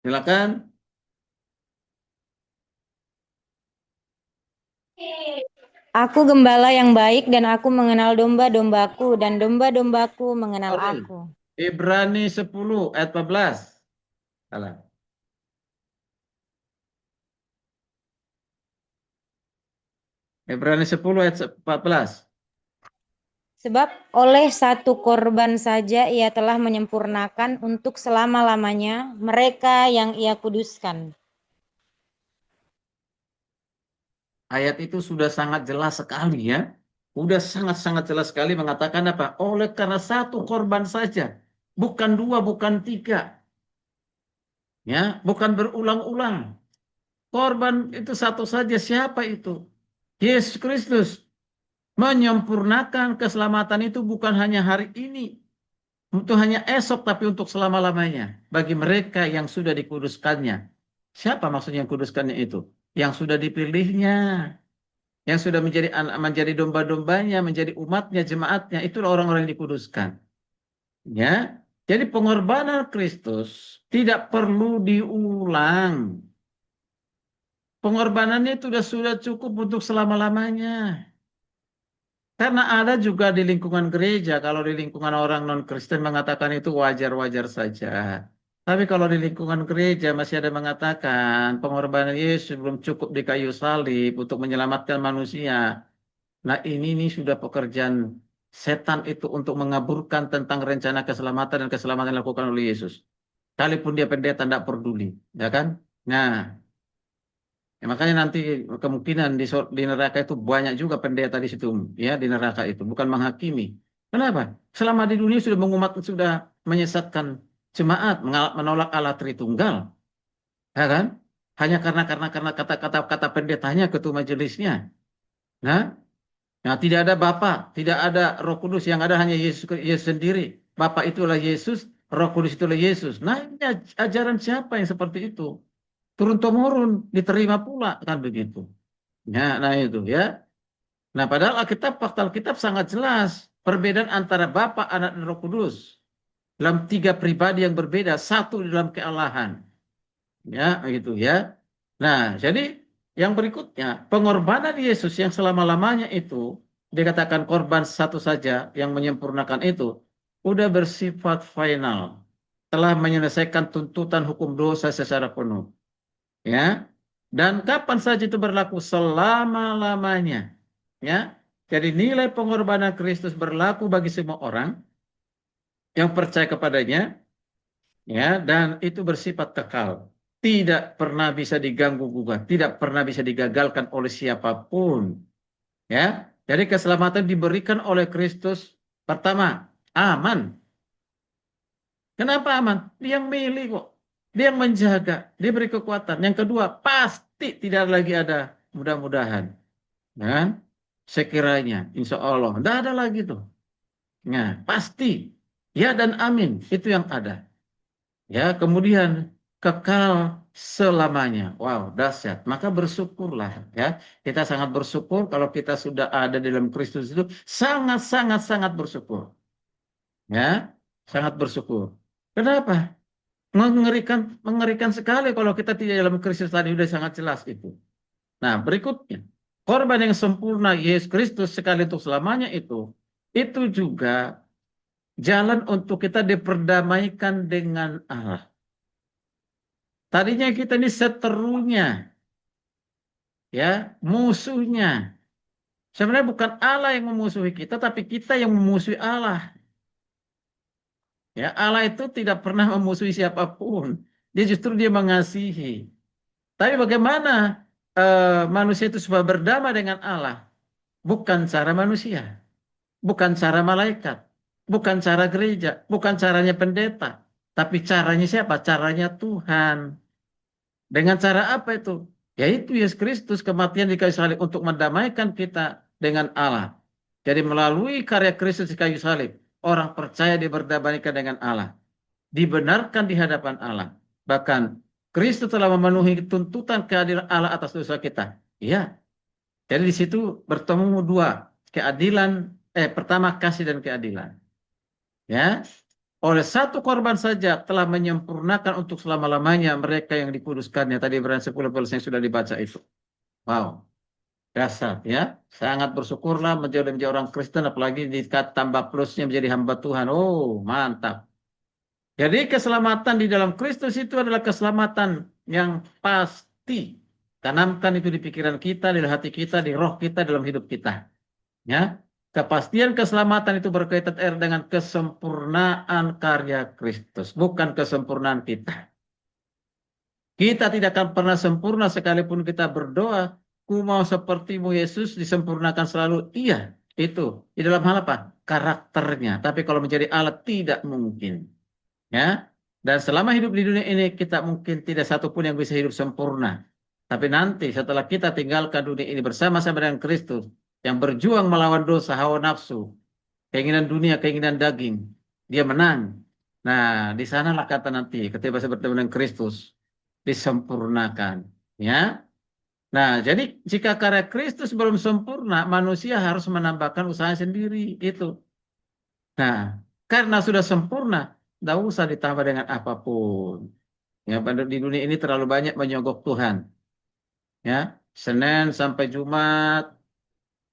Silakan.
Aku gembala yang baik dan aku mengenal domba-dombaku dan domba-dombaku mengenal
Oke.
aku.
Ibrani 10 ayat 14. Salah. Ibrani 10 ayat 14.
Sebab oleh satu korban saja ia telah menyempurnakan untuk selama-lamanya mereka yang ia kuduskan.
Ayat itu sudah sangat jelas sekali ya. Sudah sangat-sangat jelas sekali mengatakan apa? Oleh karena satu korban saja. Bukan dua, bukan tiga. Ya, bukan berulang-ulang. Korban itu satu saja. Siapa itu? Yesus Kristus. Menyempurnakan keselamatan itu bukan hanya hari ini. Untuk hanya esok, tapi untuk selama-lamanya. Bagi mereka yang sudah dikuduskannya. Siapa maksudnya yang kuduskannya itu? Yang sudah dipilihnya. Yang sudah menjadi domba-dombanya, menjadi umatnya, jemaatnya. Itulah orang-orang yang dikuduskan. Ya, jadi pengorbanan Kristus tidak perlu diulang. Pengorbanannya itu sudah cukup untuk selama-lamanya. Karena ada juga di lingkungan gereja, kalau di lingkungan orang non-Kristen mengatakan itu wajar-wajar saja. Tapi kalau di lingkungan gereja masih ada mengatakan pengorbanan Yesus belum cukup di kayu salib untuk menyelamatkan manusia. Nah ini sudah pekerjaan setan itu untuk mengaburkan tentang rencana keselamatan dan keselamatan yang dilakukan oleh Yesus. Kalaupun dia pendeta tidak peduli, ya kan? Nah, ya makanya nanti kemungkinan di neraka itu banyak juga pendeta di situ, ya di neraka itu bukan menghakimi. Kenapa? Selama di dunia sudah menyesatkan jemaat, menolak Allah Tritunggal, ya kan? Hanya karena kata-kata pendetanya, ketua majelisnya. Nah, nah, tidak ada Bapa, tidak ada Roh Kudus, yang ada hanya Yesus sendiri. Bapa itulah Yesus, Roh Kudus itulah Yesus. Nah, ini ajaran siapa yang seperti itu? Turun temurun, diterima pula kan begitu. Ya, nah itu ya. Nah, padahal fakta Alkitab sangat jelas perbedaan antara Bapa, Anak, dan Roh Kudus dalam 3 pribadi yang berbeda, satu di dalam kealahan. Ya, gitu ya. Nah, jadi yang berikutnya, pengorbanan Yesus yang selama-lamanya itu dikatakan korban satu saja yang menyempurnakan itu udah bersifat final, telah menyelesaikan tuntutan hukum dosa secara penuh. Ya. Dan kapan saja itu berlaku? Selama-lamanya. Ya. Jadi nilai pengorbanan Kristus berlaku bagi semua orang yang percaya kepadanya, ya, dan itu bersifat kekal. Tidak pernah bisa diganggu gugat, tidak pernah bisa digagalkan oleh siapapun. Ya. Jadi keselamatan diberikan oleh Kristus. Pertama, aman. Kenapa aman? Dia yang milih kok. Dia yang menjaga, dia beri kekuatan. Yang kedua, pasti tidak lagi ada mudah-mudahan. Kan? Sekiranya, insya Allah. Tidak ada lagi tuh. Nah, pasti. Ya dan amin. Itu yang ada. Ya, kemudian kekal selamanya. Wow, dahsyat. Maka bersyukurlah. Ya, kita sangat bersyukur kalau kita sudah ada dalam Kristus itu. Sangat bersyukur. Ya, sangat bersyukur. Kenapa? Mengerikan sekali kalau kita tidak dalam Kristus tadi, sudah sangat jelas itu. Nah, berikutnya, korban yang sempurna Yesus Kristus sekali untuk selamanya itu juga jalan untuk kita diperdamaikan dengan Allah. Tadinya kita ini seterunya, ya, musuhnya. Sebenarnya bukan Allah yang memusuhi kita, tapi kita yang memusuhi Allah. Ya, Allah itu tidak pernah memusuhi siapapun. Dia mengasihi. Tapi bagaimana manusia itu supaya berdamai dengan Allah? Bukan cara manusia, bukan cara malaikat, bukan cara gereja, bukan caranya pendeta, tapi caranya siapa? Caranya Tuhan. Dengan cara apa itu? Yaitu Yesus Kristus, kematian di kayu salib untuk mendamaikan kita dengan Allah. Jadi melalui karya Kristus di kayu salib, orang percaya diberdamaikan dengan Allah, dibenarkan di hadapan Allah. Bahkan Kristus telah memenuhi tuntutan keadilan Allah atas dosa kita. Iya. Jadi di situ bertemu dua keadilan. Pertama kasih dan keadilan. Ya. Oleh satu korban saja telah menyempurnakan untuk selama-lamanya mereka yang dikuduskannya. Tadi Ibrani 10 yang sudah dibaca itu. Wow. Dasar ya. Sangat bersyukurlah menjadi orang Kristen, apalagi ditambah plusnya menjadi hamba Tuhan. Oh, mantap. Jadi keselamatan di dalam Kristus itu adalah keselamatan yang pasti. Tanamkan itu di pikiran kita, di hati kita, di roh kita, dalam hidup kita. Ya, kepastian keselamatan itu berkaitan dengan kesempurnaan karya Kristus, bukan kesempurnaan kita. Kita tidak akan pernah sempurna sekalipun kita berdoa, ku mau sepertimu Yesus, disempurnakan selalu. Iya, itu. Di dalam hal apa? Karakternya. Tapi kalau menjadi Allah tidak mungkin. Ya, dan selama hidup di dunia ini kita mungkin tidak satupun yang bisa hidup sempurna. Tapi nanti setelah kita tinggalkan dunia ini bersama-sama dengan Kristus yang berjuang melawan dosa, hawa nafsu, keinginan dunia, keinginan daging, dia menang. Nah, di sanalah kata nanti ketika saya bertemu dengan Kristus disempurnakan. Ya, nah jadi jika karya Kristus belum sempurna, manusia harus menambahkan usaha sendiri itu. Nah, karena sudah sempurna, tidak usah ditambah dengan apapun. Ya, di dunia ini terlalu banyak menyogok Tuhan. Ya, Senin sampai Jumat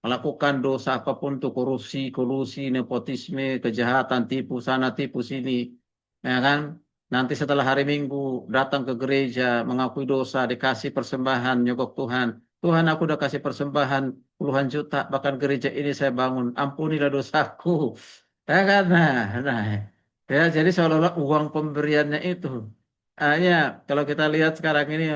melakukan dosa apapun, tuh kolusi, nepotisme, kejahatan, tipu sana, tipu sini. Ya kan? Nanti setelah hari Minggu datang ke gereja, mengakui dosa, dikasih persembahan, nyogok Tuhan. Tuhan, aku udah kasih persembahan puluhan juta, bahkan gereja ini saya bangun, ampunilah dosaku. Ya kan? Nah. Ya, jadi seolah-olah uang pemberiannya itu. Ya, kalau kita lihat sekarang ini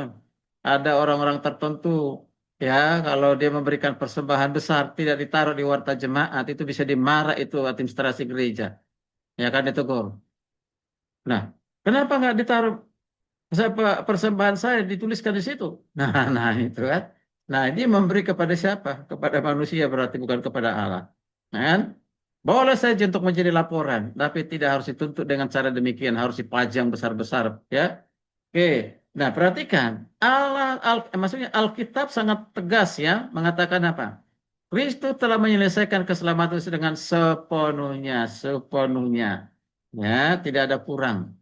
ada orang-orang tertentu, ya, kalau dia memberikan persembahan besar tidak ditaruh di warta jemaat itu bisa dimarah itu administrasi gereja, ya kan ditegur. Nah, kenapa nggak ditaruh persembahan saya dituliskan di situ? Nah, nah itu kan. Nah, ini memberi kepada siapa? Kepada manusia berarti bukan kepada Allah. Nah, kan? Boleh saja untuk menjadi laporan, tapi tidak harus dituntut dengan cara demikian, harus dipajang besar-besar, ya. Oke. Nah, perhatikan, maksudnya Alkitab sangat tegas ya, mengatakan apa? Kristus telah menyelesaikan keselamatan itu dengan sepenuhnya, sepenuhnya. Ya, tidak ada kurang.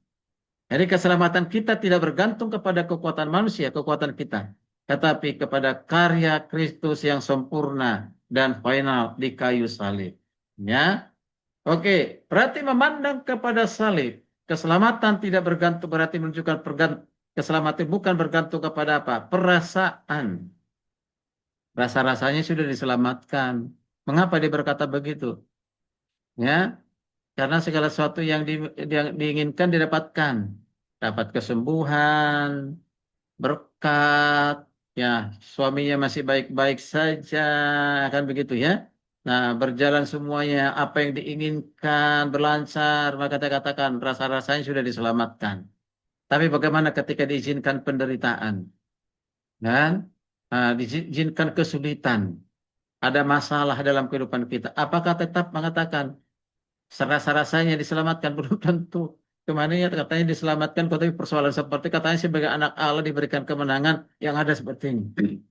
Jadi keselamatan kita tidak bergantung kepada kekuatan manusia, kekuatan kita, tetapi kepada karya Kristus yang sempurna dan final di kayu salib. Ya, oke. Berarti memandang kepada salib, keselamatan tidak bergantung berarti menunjukkan keselamatan bukan bergantung kepada apa? Perasaan. Rasa-rasanya sudah diselamatkan. Mengapa dia berkata begitu? Ya, karena segala sesuatu yang diinginkan didapatkan. Dapat kesembuhan, berkat, ya, suaminya masih baik-baik saja, kan begitu ya. Nah, berjalan semuanya apa yang diinginkan, berlancar, maka kita katakan rasa-rasanya sudah diselamatkan. Tapi bagaimana ketika diizinkan penderitaan dan diizinkan kesulitan, ada masalah dalam kehidupan kita, apakah tetap mengatakan rasa-rasanya diselamatkan? Belum tentu. Kemana ya katanya diselamatkan, tapi persoalan seperti katanya sebagai anak Allah diberikan kemenangan yang ada seperti ini.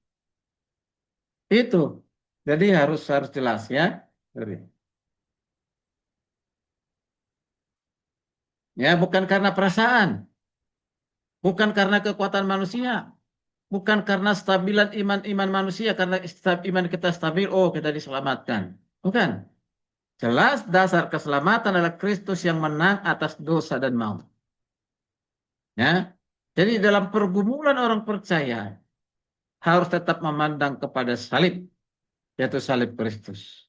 Itu. Jadi harus jelas ya. Ya, bukan karena perasaan, bukan karena kekuatan manusia, bukan karena stabilan iman manusia, karena iman kita stabil, oh kita diselamatkan. Bukan. Jelas dasar keselamatan adalah Kristus yang menang atas dosa dan maut. Ya. Jadi dalam pergumulan orang percaya harus tetap memandang kepada salib, yaitu salib Kristus.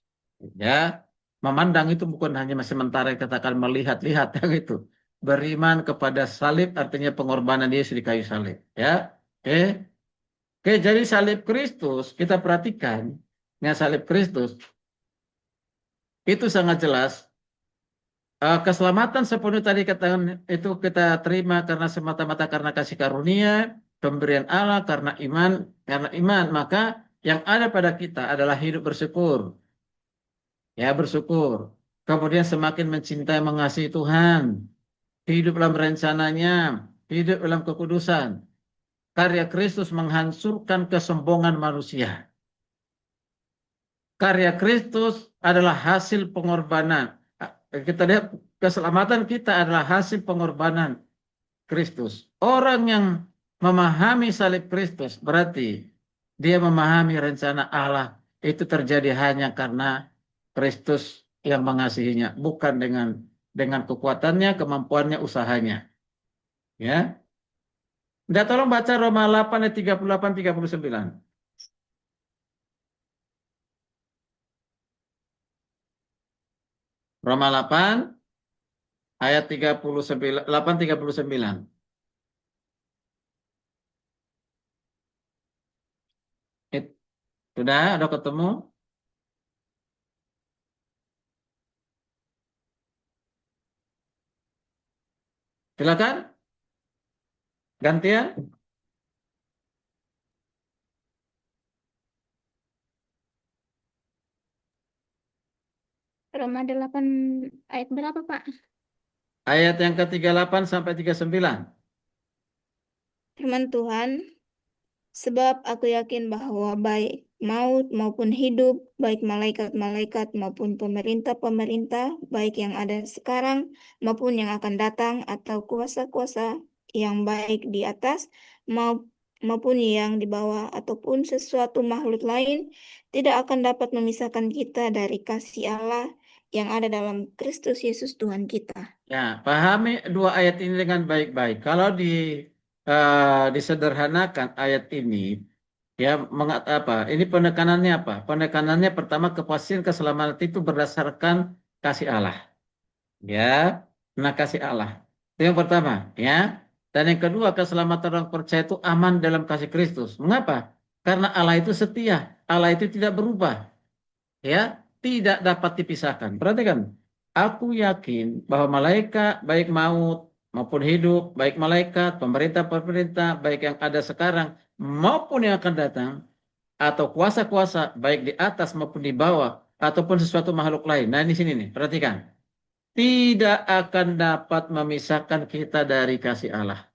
Ya, memandang itu bukan hanya sementara katakan melihat-lihat yang itu. Beriman kepada salib artinya pengorbanan Yesus di kayu salib. Ya, oke. Oke, jadi salib Kristus kita perhatikan, ya salib Kristus itu sangat jelas. Keselamatan sepenuhnya tadi katakan itu kita terima karena semata-mata karena kasih karunia, pemberian Allah karena iman, maka yang ada pada kita adalah hidup bersyukur. Ya, bersyukur. Kemudian semakin mencintai mengasihi Tuhan, hidup dalam rencananya, hidup dalam kekudusan. Karya Kristus menghancurkan kesombongan manusia. Karya Kristus adalah hasil pengorbanan. Kita lihat keselamatan kita adalah hasil pengorbanan Kristus. Orang yang memahami salib Kristus berarti dia memahami rencana Allah itu terjadi hanya karena Kristus yang mengasihinya, bukan dengan kekuatannya, kemampuannya, usahanya. Ya. Udah tolong baca Roma 8 ayat 38 39. Roma 8 ayat 39 8 39. Sudah ada ketemu? Silakan. Gantian.
Roma 8 ayat berapa, Pak?
Ayat yang ke-38 sampai 39.
Firman Tuhan, sebab aku yakin bahwa baik maut maupun hidup, baik malaikat-malaikat maupun pemerintah-pemerintah, baik yang ada sekarang maupun yang akan datang, atau kuasa-kuasa yang baik di atas maupun yang di bawah, ataupun sesuatu makhluk lain, tidak akan dapat memisahkan kita dari kasih Allah yang ada dalam Kristus Yesus Tuhan kita.
Ya, pahami dua ayat ini dengan baik-baik. Kalau disederhanakan ayat ini, ya apa? Ini penekanannya apa? Penekanannya pertama kepastian keselamatan itu berdasarkan kasih Allah. Ya, Nah, kasih Allah. Itu yang pertama, ya. Dan yang kedua, keselamatan orang percaya itu aman dalam kasih Kristus. Mengapa? Karena Allah itu setia. Allah itu tidak berubah. Ya, tidak dapat dipisahkan. Perhatikan, aku yakin bahwa malaikat baik maut maupun hidup, baik malaikat, pemerintah-pemerintah, baik yang ada sekarang maupun yang akan datang, atau kuasa-kuasa baik di atas maupun di bawah, ataupun sesuatu makhluk lain. Nah, di sini nih, perhatikan. Tidak akan dapat memisahkan kita dari kasih Allah.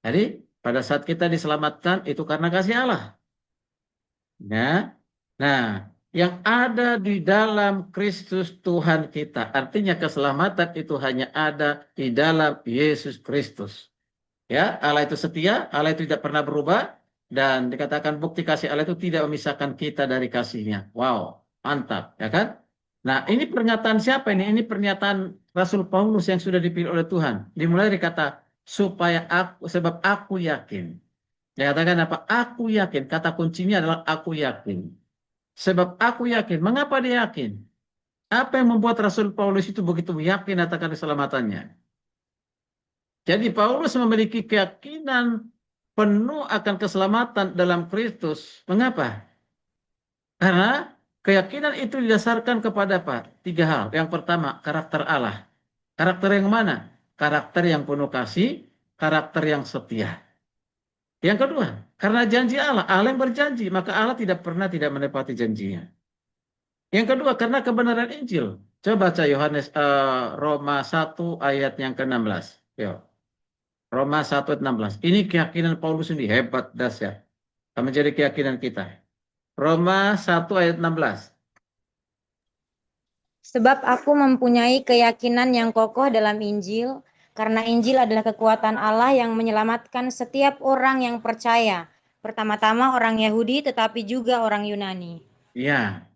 Jadi, pada saat kita diselamatkan itu karena kasih Allah. Ya. Nah, yang ada di dalam Kristus Tuhan kita. Artinya keselamatan itu hanya ada di dalam Yesus Kristus. Ya, Allah itu setia, Allah itu tidak pernah berubah, dan dikatakan bukti kasih Allah itu tidak memisahkan kita dari kasihnya. Wow, mantap, ya kan? Nah, ini pernyataan siapa ini? Ini pernyataan Rasul Paulus yang sudah dipilih oleh Tuhan. Dimulai dari kata supaya aku, sebab aku yakin. Dia katakan apa? Aku yakin. Kata kuncinya adalah aku yakin. Sebab aku yakin. Mengapa dia yakin? Apa yang membuat Rasul Paulus itu begitu yakin akan keselamatannya? Jadi Paulus memiliki keyakinan penuh akan keselamatan dalam Kristus. Mengapa? Karena keyakinan itu didasarkan kepada apa? 3 hal. Yang pertama, karakter Allah. Karakter yang mana? Karakter yang penuh kasih, karakter yang setia. Yang kedua, karena janji Allah. Allah yang berjanji, maka Allah tidak pernah tidak menepati janjinya. Yang kedua, karena kebenaran Injil. Coba baca Roma 1 ayat yang ke-16. Yuk. Roma 1 ayat 16. Ini keyakinan Paulus ini hebat, dahsyat. Menjadi keyakinan kita. Roma 1 ayat 16.
Sebab aku mempunyai keyakinan yang kokoh dalam Injil, karena Injil adalah kekuatan Allah yang menyelamatkan setiap orang yang percaya. Pertama-tama orang Yahudi, tetapi juga orang Yunani.
Ya,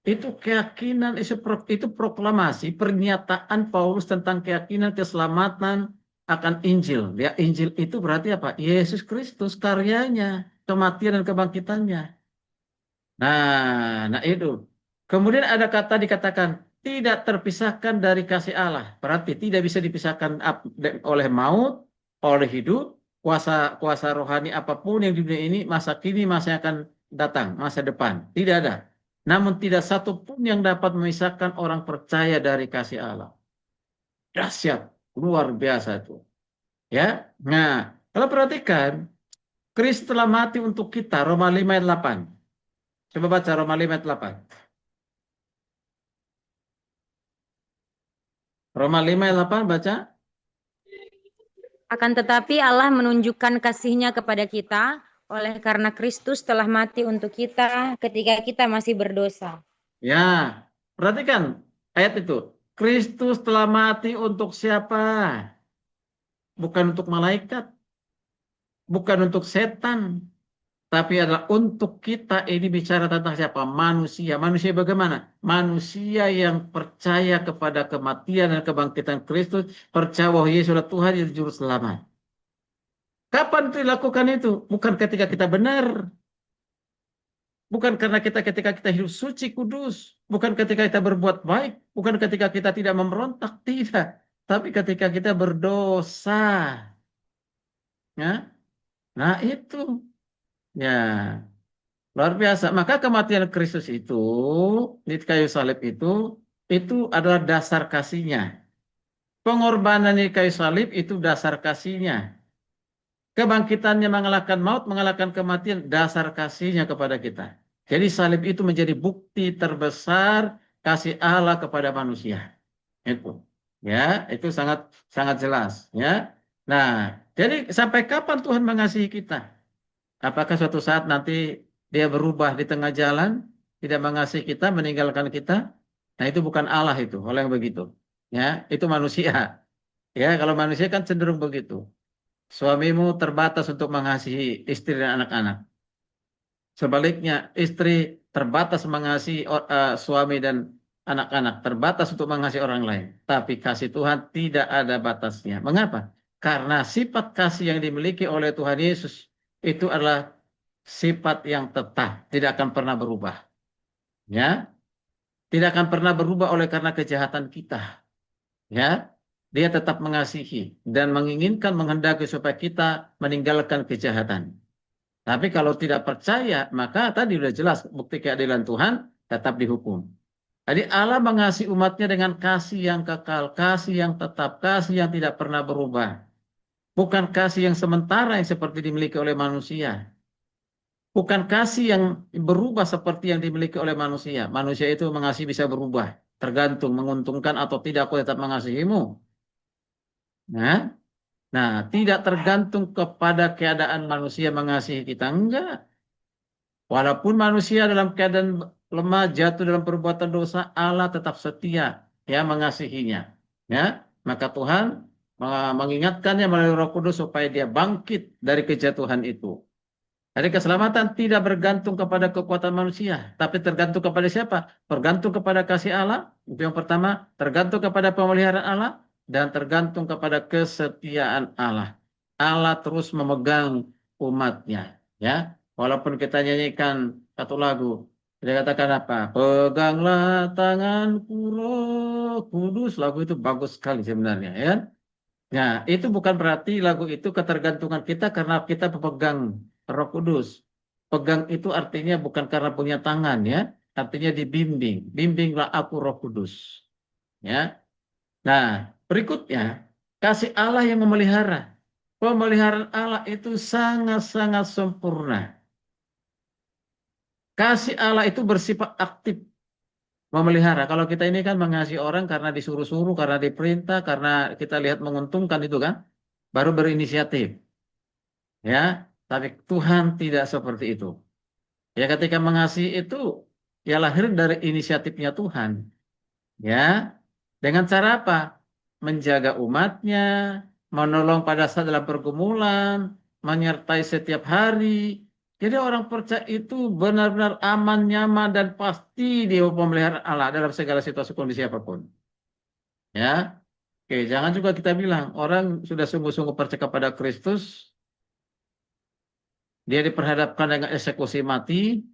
itu keyakinan, itu proklamasi, pernyataan Paulus tentang keyakinan keselamatan akan Injil. Ya, Injil itu berarti apa? Yesus Kristus, karyanya, kematian dan kebangkitannya. Nah itu. Kemudian ada kata dikatakan tidak terpisahkan dari kasih Allah. Berarti tidak bisa dipisahkan oleh maut, oleh hidup, kuasa rohani apapun yang di dunia ini, masa kini, masa yang akan datang, masa depan. Tidak ada. Namun tidak satu pun yang dapat memisahkan orang percaya dari kasih Allah. Dahsyat, luar biasa itu. Ya. Nah, kalau perhatikan, Kristus telah mati untuk kita, Roma 5 ayat 8. Coba baca Roma 5 ayat 8. Roma 5 ayat 8 baca.
Akan tetapi Allah menunjukkan kasih-Nya kepada kita oleh karena Kristus telah mati untuk kita ketika kita masih berdosa.
Ya, perhatikan ayat itu. Kristus telah mati untuk siapa? Bukan untuk malaikat, bukan untuk setan, tapi adalah untuk kita. Ini bicara tentang siapa? Manusia. Manusia bagaimana? Manusia yang percaya kepada kematian dan kebangkitan Kristus, percaya bahwa Yesus adalah Tuhan yang juru selamat. Kapan itu dilakukan itu? Bukan ketika kita benar. Bukan karena ketika kita hidup suci, kudus. Bukan ketika kita berbuat baik. Bukan ketika kita tidak memberontak. Tidak. Tapi ketika kita berdosa. Ya. Nah itu. Ya. Luar biasa. Maka kematian Kristus itu, di kayu salib itu adalah dasar kasihnya. Pengorbanan di kayu salib itu dasar kasihnya. Kebangkitannya mengalahkan maut, mengalahkan kematian, dasar kasihnya kepada kita. Jadi salib itu menjadi bukti terbesar kasih Allah kepada manusia. Itu. Ya, itu sangat sangat jelas, ya. Nah, jadi sampai kapan Tuhan mengasihi kita? Apakah suatu saat nanti dia berubah di tengah jalan, tidak mengasihi kita, meninggalkan kita? Nah, itu bukan Allah itu, oleh yang begitu. Ya, itu manusia. Ya, kalau manusia kan cenderung begitu. Suamimu terbatas untuk mengasihi istri dan anak-anak. Sebaliknya, istri terbatas mengasihi suami dan anak-anak, terbatas untuk mengasihi orang lain. Tapi kasih Tuhan tidak ada batasnya. Mengapa? Karena sifat kasih yang dimiliki oleh Tuhan Yesus itu adalah sifat yang tetap, tidak akan pernah berubah. Ya, tidak akan pernah berubah oleh karena kejahatan kita. Ya, Dia tetap mengasihi dan menginginkan menghendaki supaya kita meninggalkan kejahatan. Tapi kalau tidak percaya, maka tadi sudah jelas bukti keadilan Tuhan tetap dihukum. Jadi Allah mengasihi umatnya dengan kasih yang kekal, kasih yang tetap, kasih yang tidak pernah berubah. Bukan kasih yang sementara yang seperti dimiliki oleh manusia. Bukan kasih yang berubah seperti yang dimiliki oleh manusia. Manusia itu mengasihi bisa berubah. Tergantung menguntungkan atau tidak, aku tetap mengasihimu. Nah, tidak tergantung kepada keadaan manusia mengasihi kita. Enggak. Walaupun manusia dalam keadaan lemah, jatuh dalam perbuatan dosa, Allah tetap setia ya mengasihinya. Ya, maka Tuhan mengingatkannya melalui Roh Kudus supaya dia bangkit dari kejatuhan itu. Jadi keselamatan tidak bergantung kepada kekuatan manusia, tapi tergantung kepada siapa? Tergantung kepada kasih Allah. Itu yang pertama, tergantung kepada pemeliharaan Allah dan tergantung kepada kesetiaan Allah. Allah terus memegang umatnya, ya. Walaupun kita nyanyikan satu lagu, dia katakan apa? Peganglah tanganku Roh Kudus. Lagu itu bagus sekali sebenarnya, ya. Nah, itu bukan berarti lagu itu ketergantungan kita karena kita pemegang Roh Kudus. Pegang itu artinya bukan karena punya tangan ya, artinya dibimbing. Bimbinglah aku Roh Kudus. Ya. Nah, berikutnya kasih Allah yang memelihara. Pemeliharaan Allah itu sangat-sangat sempurna. Kasih Allah itu bersifat aktif memelihara. Kalau kita ini kan mengasihi orang karena disuruh-suruh, karena diperintah, karena kita lihat menguntungkan itu kan, baru berinisiatif. Ya, tapi Tuhan tidak seperti itu. Ya, ketika mengasihi itu ya lahir dari inisiatifnya Tuhan. Ya, dengan cara apa? Menjaga umatnya, menolong pada saat dalam pergumulan, menyertai setiap hari. Jadi orang percaya itu benar-benar aman, nyaman, dan pasti di pemeliharaan Allah dalam segala situasi kondisi apapun. Ya, oke, jangan juga kita bilang orang sudah sungguh-sungguh percaya kepada Kristus, dia diperhadapkan dengan eksekusi mati,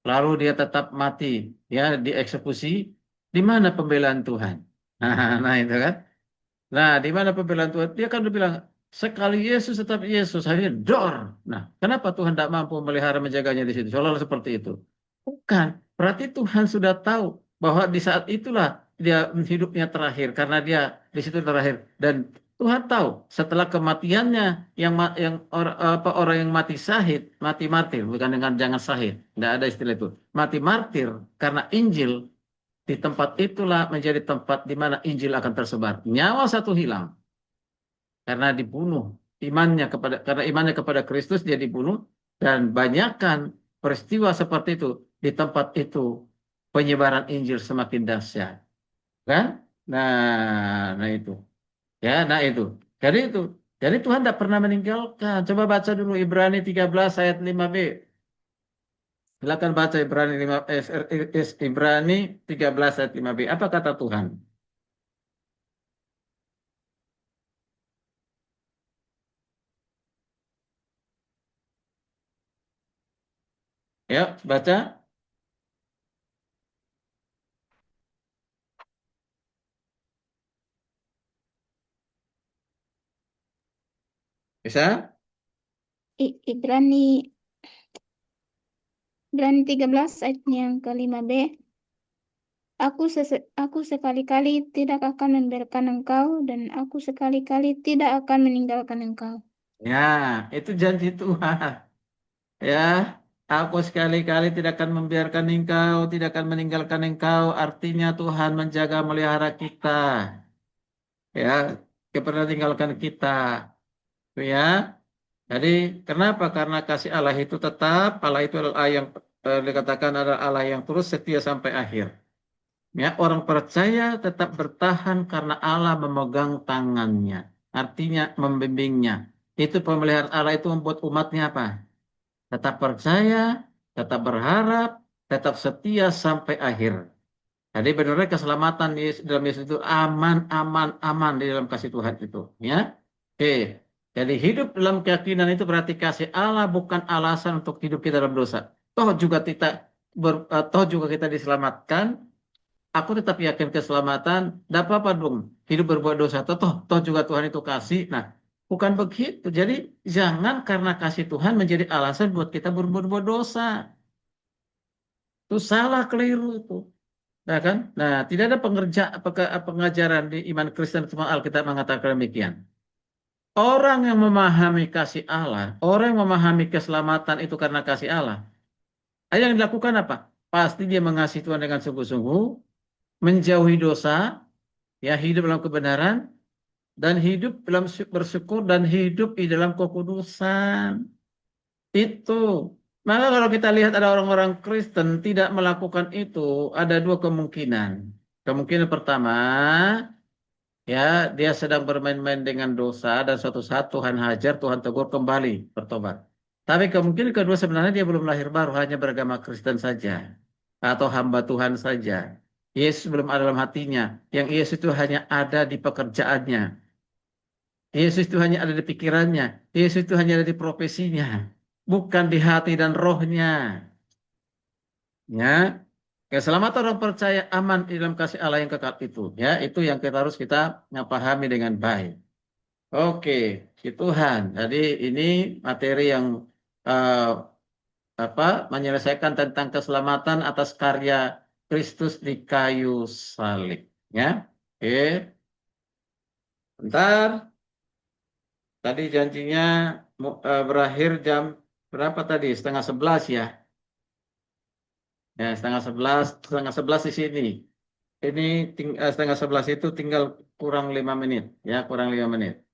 lalu dia tetap mati, ya dieksekusi. Di mana pembelaan Tuhan? Nah itu kan. Nah, di mana pembelaan Tuhan? Dia kan udah bilang sekali Yesus tetap Yesus, akhirnya dor. Nah, kenapa Tuhan tidak mampu memelihara menjaganya di situ? Seolah-olah seperti itu. Bukan. Berarti Tuhan sudah tahu bahwa di saat itulah dia hidupnya terakhir karena dia di situ terakhir dan Tuhan tahu setelah kematiannya orang yang mati syahid, mati martir, bukan dengan jangan syahid, tidak ada istilah itu. Mati martir karena Injil di tempat itulah menjadi tempat di mana Injil akan tersebar. Nyawa satu hilang karena dibunuh karena imannya kepada Kristus dia dibunuh dan banyakkan peristiwa seperti itu di tempat itu penyebaran Injil semakin dahsyat. Kan? Nah itu. Ya, nah itu. Jadi Tuhan tidak pernah meninggalkan. Coba baca dulu Ibrani 13 ayat 5b. Silakan baca Ibrani 13 ayat 5b. Apa kata Tuhan? Ya, baca. Bisa?
Ibrani 13 ayat yang ke-5b. Aku sekali-kali tidak akan membiarkan engkau dan aku sekali-kali tidak akan meninggalkan engkau.
Ya, itu janji Tuhan. Ya, aku sekali-kali tidak akan membiarkan engkau, tidak akan meninggalkan engkau. Artinya Tuhan menjaga melihara kita. Ya, dia pernah tinggalkan kita. Ya, jadi kenapa? Karena kasih Allah itu tetap, Allah itu adalah Allah yang dikatakan adalah Allah yang terus setia sampai akhir. Ya, orang percaya tetap bertahan karena Allah memegang tangannya. Artinya membimbingnya. Itu pemeliharaan Allah itu membuat umatnya apa? Tetap percaya, tetap berharap, tetap setia sampai akhir. Jadi benar keselamatan dalam Yesus itu aman, aman, aman di dalam kasih Tuhan itu. Ya, oke. Jadi hidup dalam keyakinan itu berarti kasih Allah bukan alasan untuk hidup kita dalam dosa. Toh juga kita diselamatkan aku tetap yakin keselamatan, tidak apa-apa dong hidup berbuat dosa. Toh juga Tuhan itu kasih. Nah, bukan begitu. Jadi jangan karena kasih Tuhan menjadi alasan buat kita berbuat dosa. Itu salah, keliru itu. Nah kan? Nah, tidak ada pengajaran di iman Kristen atau Alkitab mengatakan demikian. Orang yang memahami kasih Allah, orang yang memahami keselamatan itu karena kasih Allah, yang dilakukan apa? Pasti dia mengasihi Tuhan dengan sungguh-sungguh, menjauhi dosa, ya hidup dalam kebenaran, dan hidup dalam bersyukur dan hidup di dalam kekudusan. Itu. Maka kalau kita lihat ada orang-orang Kristen tidak melakukan itu, ada dua kemungkinan. Kemungkinan pertama, ya dia sedang bermain-main dengan dosa dan suatu saat Tuhan hajar, Tuhan tegur kembali bertobat. Tapi kemungkinan kedua sebenarnya dia belum lahir baru, hanya beragama Kristen saja atau hamba Tuhan saja. Yesus belum ada dalam hatinya. Yang Yesus itu hanya ada di pekerjaannya. Yesus itu hanya ada di pikirannya. Yesus itu hanya ada di profesinya, bukan di hati dan rohnya. Ya, keselamatan orang percaya aman di dalam kasih Allah yang kekal itu. Ya, itu yang kita pahami dengan baik. Oke, si Tuhan. Jadi ini materi yang eh, menyelesaikan tentang keselamatan atas karya Kristus di kayu salib. Ya, oke. Bentar. Tadi janjinya berakhir jam berapa tadi? 10:30 ya. Ya, 10:30 di sini. Ini 10:30 itu tinggal kurang 5 menit. Ya, kurang 5 menit.